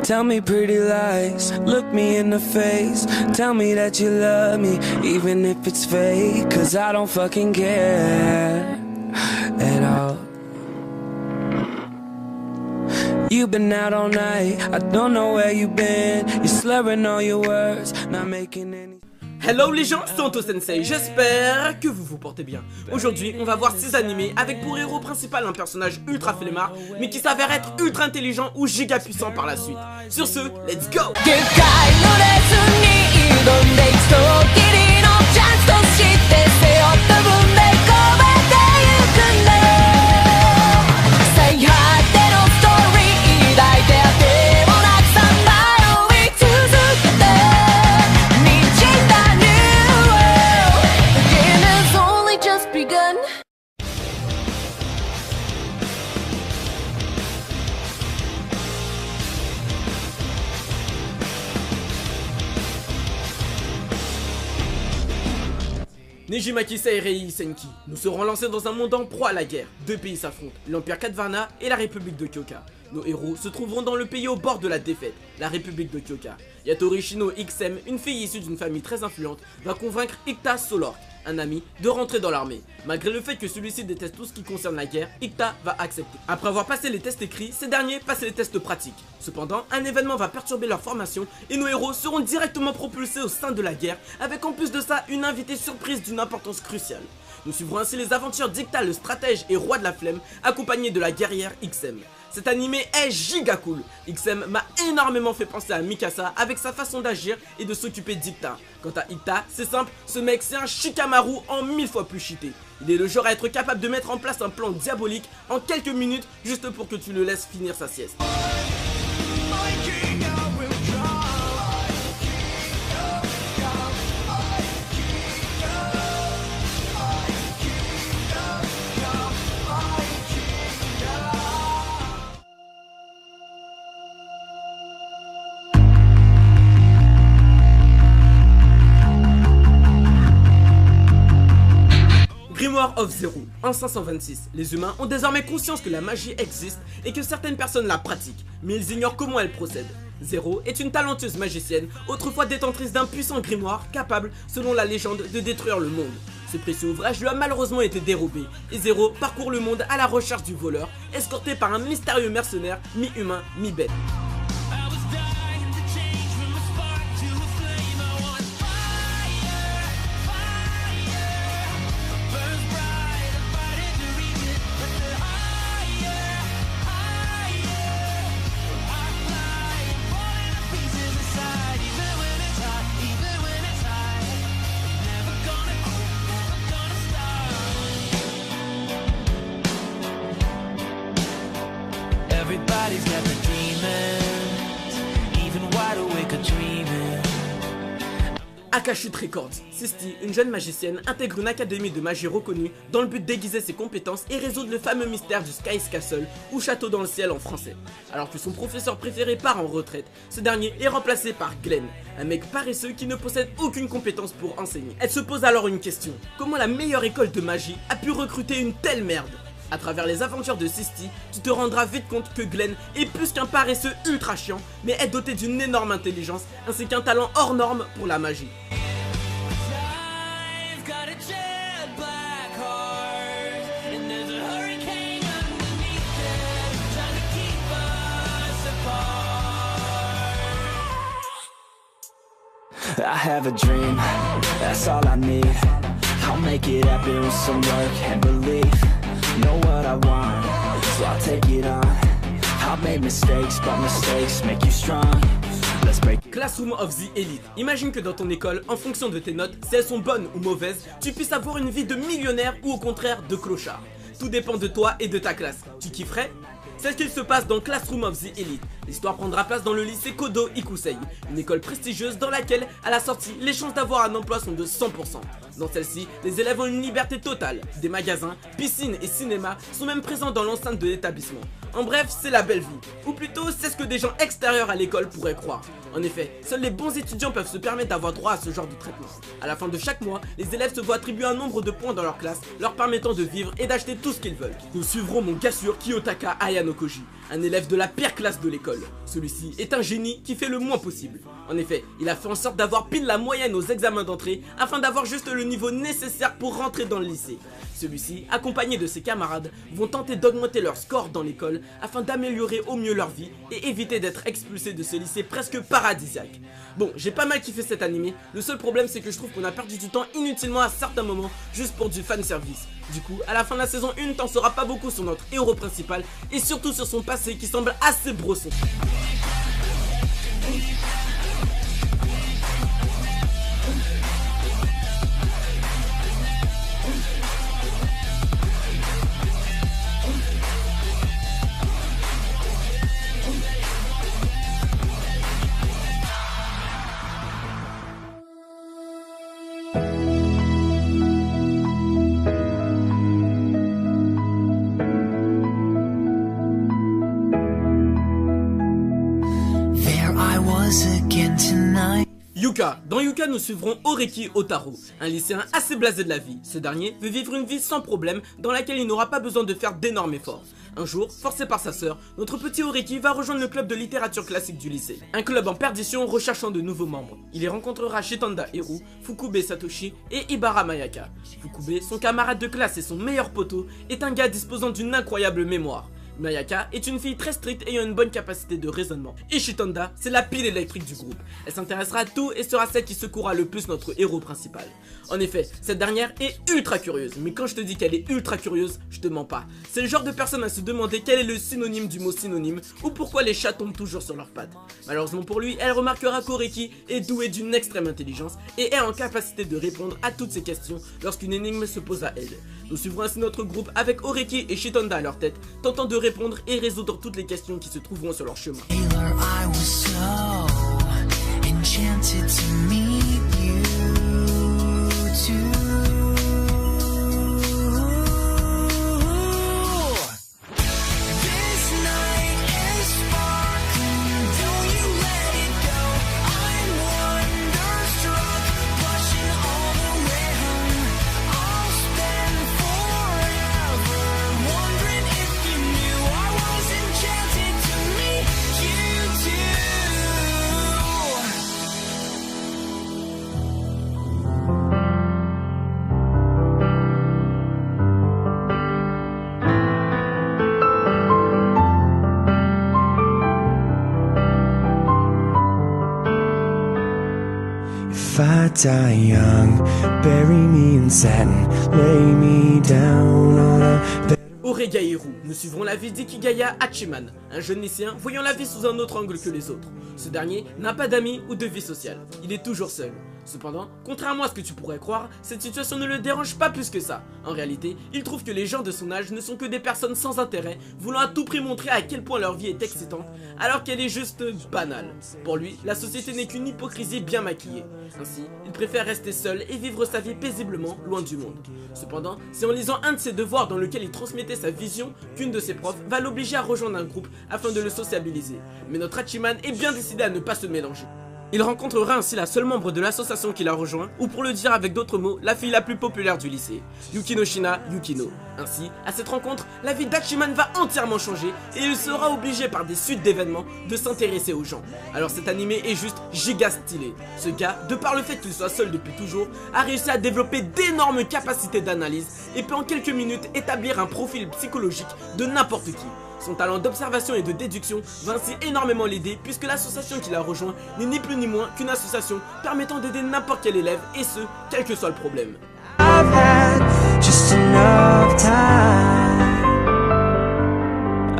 Tell me pretty lies, look me in the face. Tell me that you love me, even if it's fake. Cause I don't fucking care at all. You've been out all night, I don't know where you've been. You're slurring all your words, not making any. Hello les gens, c'est Anto Sensei, j'espère que vous vous portez bien. Aujourd'hui, on va voir 6 animés avec pour héros principal un personnage ultra flemmard, mais qui s'avère être ultra intelligent ou giga puissant par la suite. Sur ce, let's go! Nejima Kisei Rei Senki. Nous serons lancés dans un monde en proie à la guerre. Deux pays s'affrontent, l'Empire Katvarna et la République de Kyoka. Nos héros se trouveront dans le pays au bord de la défaite, la République de Kyoka. Yatori Shino XM, une fille issue d'une famille très influente, va convaincre Ikta Solork, un ami, de rentrer dans l'armée. Malgré le fait que celui-ci déteste tout ce qui concerne la guerre, Ikta va accepter. Après avoir passé les tests écrits, ces derniers passent les tests pratiques. Cependant, un événement va perturber leur formation et nos héros seront directement propulsés au sein de la guerre, avec en plus de ça une invitée surprise d'une importance cruciale. Nous suivrons ainsi les aventures d'Ikta, le stratège et roi de la flemme, accompagné de la guerrière XM. Cet animé est giga cool. XM m'a énormément fait penser à Mikasa avec sa façon d'agir et de s'occuper d'Ikta. Quant à Ikta, c'est simple, ce mec c'est un Shikamaru en 1000 fois plus cheaté. Il est le genre à être capable de mettre en place un plan diabolique en quelques minutes juste pour que tu le laisses finir sa sieste. Grimoire of Zero. En 526, les humains ont désormais conscience que la magie existe et que certaines personnes la pratiquent, mais ils ignorent comment elle procède. Zero est une talentueuse magicienne, autrefois détentrice d'un puissant grimoire capable, selon la légende, de détruire le monde. Ce précieux ouvrage lui a malheureusement été dérobé, et Zero parcourt le monde à la recherche du voleur, escorté par un mystérieux mercenaire mi-humain, mi-bête. Everybody's got the demons, even wide awake a dreaming. Akashic Records. Sisti, une jeune magicienne, intègre une académie de magie reconnue dans le but d'aiguiser ses compétences et résoudre le fameux mystère du Sky's Castle, ou Château dans le ciel en français. Alors que son professeur préféré part en retraite, ce dernier est remplacé par Glenn, un mec paresseux qui ne possède aucune compétence pour enseigner. Elle se pose alors une question: comment la meilleure école de magie a pu recruter une telle merde? À travers les aventures de Sisti, tu te rendras vite compte que Glenn est plus qu'un paresseux ultra chiant, mais est doté d'une énorme intelligence ainsi qu'un talent hors norme pour la magie. I have a dream, that's all I need. I'll make it happen with some work and belief. Know what I want, so I'll take it on. I've made mistakes, but mistakes make you strong. Let's break it. Classroom of the Elite. Imagine que dans ton école, en fonction de tes notes, si elles sont bonnes ou mauvaises, tu puisses avoir une vie de millionnaire ou au contraire de clochard. Tout dépend de toi et de ta classe. Tu kifferais? C'est ce qu'il se passe dans Classroom of the Elite. L'histoire prendra place dans le lycée Kodo Ikusei, une école prestigieuse dans laquelle, à la sortie, les chances d'avoir un emploi sont de 100%. Dans celle-ci, les élèves ont une liberté totale. Des magasins, piscines et cinémas sont même présents dans l'enceinte de l'établissement. En bref, c'est la belle vie. Ou plutôt, c'est ce que des gens extérieurs à l'école pourraient croire. En effet, seuls les bons étudiants peuvent se permettre d'avoir droit à ce genre de traitement. À la fin de chaque mois, les élèves se voient attribuer un nombre de points dans leur classe, leur permettant de vivre et d'acheter tout ce qu'ils veulent. Nous suivrons mon gars sûr Kiyotaka Ayano Koji, un élève de la pire classe de l'école. Celui-ci est un génie qui fait le moins possible. En effet, il a fait en sorte d'avoir pile la moyenne aux examens d'entrée afin d'avoir juste le niveau nécessaire pour rentrer dans le lycée. Celui-ci, accompagné de ses camarades, vont tenter d'augmenter leur score dans l'école afin d'améliorer au mieux leur vie et éviter d'être expulsés de ce lycée presque paradisiaque. Bon, j'ai pas mal kiffé cet animé, le seul problème c'est que je trouve qu'on a perdu du temps inutilement à certains moments juste pour du fanservice. Du coup, à la fin de la saison 1, t'en sauras pas beaucoup sur notre héros principal et surtout sur son passé qui semble assez brosson. Yuka. Dans Yuka, nous suivrons Oreki Otaru, un lycéen assez blasé de la vie. Ce dernier veut vivre une vie sans problème dans laquelle il n'aura pas besoin de faire d'énormes efforts. Un jour, forcé par sa sœur, notre petit Oreki va rejoindre le club de littérature classique du lycée. Un club en perdition recherchant de nouveaux membres. Il y rencontrera Shitanda Hiru, Fukube Satoshi et Ibara Mayaka. Fukube, son camarade de classe et son meilleur poteau, est un gars disposant d'une incroyable mémoire. Mayaka est une fille très stricte ayant une bonne capacité de raisonnement. Et Shitanda, c'est la pile électrique du groupe. Elle s'intéressera à tout et sera celle qui secourra le plus notre héros principal. En effet, cette dernière est ultra curieuse. Mais quand je te dis qu'elle est ultra curieuse, je te mens pas. C'est le genre de personne à se demander quel est le synonyme du mot synonyme ou pourquoi les chats tombent toujours sur leurs pattes. Malheureusement pour lui, elle remarquera qu'Oreki est doué d'une extrême intelligence et est en capacité de répondre à toutes ces questions lorsqu'une énigme se pose à elle. Nous suivrons ainsi notre groupe avec Oreki et Shitanda à leur tête, tentant de répondre et résoudre toutes les questions qui se trouveront sur leur chemin. If I die young, bury me in satin, lay me down on a bed. Oregairu, nous suivrons la vie d'Ikigaya Hachiman, un jeune lycéen voyant la vie sous un autre angle que les autres. Ce dernier n'a pas d'amis ou de vie sociale, il est toujours seul. Cependant, contrairement à ce que tu pourrais croire, cette situation ne le dérange pas plus que ça. En réalité, il trouve que les gens de son âge ne sont que des personnes sans intérêt, voulant à tout prix montrer à quel point leur vie est excitante, alors qu'elle est juste banale. Pour lui, la société n'est qu'une hypocrisie bien maquillée. Ainsi, il préfère rester seul et vivre sa vie paisiblement, loin du monde. Cependant, c'est en lisant un de ses devoirs dans lequel il transmettait sa vision qu'une de ses profs va l'obliger à rejoindre un groupe afin de le sociabiliser. Mais notre Hachiman est bien décidé à ne pas se mélanger. Il rencontrera ainsi la seule membre de l'association qu'il a rejoint, ou pour le dire avec d'autres mots, la fille la plus populaire du lycée, Yukinoshina Yukino. Ainsi, à cette rencontre, la vie d'Hachiman va entièrement changer et il sera obligé par des suites d'événements de s'intéresser aux gens. Alors cet animé est juste giga stylé. Ce gars, de par le fait qu'il soit seul depuis toujours, a réussi à développer d'énormes capacités d'analyse et peut en quelques minutes établir un profil psychologique de n'importe qui. Son talent d'observation et de déduction va ainsi énormément l'aider puisque l'association qu'il a rejoint n'est ni plus ni moins qu'une association permettant d'aider n'importe quel élève et ce, quel que soit le problème. I've had just enough time.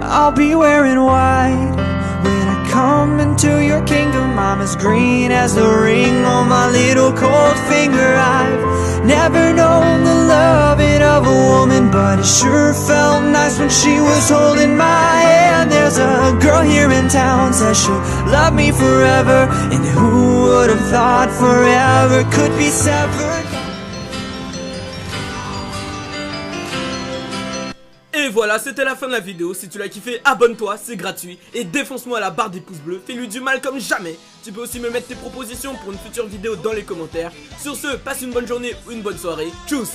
I'll be wearing white when I come into your kingdom. I'm as green as the ring on my little cold finger. I've never known the loving of a woman, but it sure felt nice when she was holding my hand. There's a girl here in town, says she'll love me forever, and who would have thought forever could be severed? Et voilà, c'était la fin de la vidéo. Si tu l'as kiffé, abonne-toi, c'est gratuit. Et défonce-moi la barre des pouces bleus, fais-lui du mal comme jamais. Tu peux aussi me mettre tes propositions pour une future vidéo dans les commentaires. Sur ce, passe une bonne journée ou une bonne soirée. Tchuss.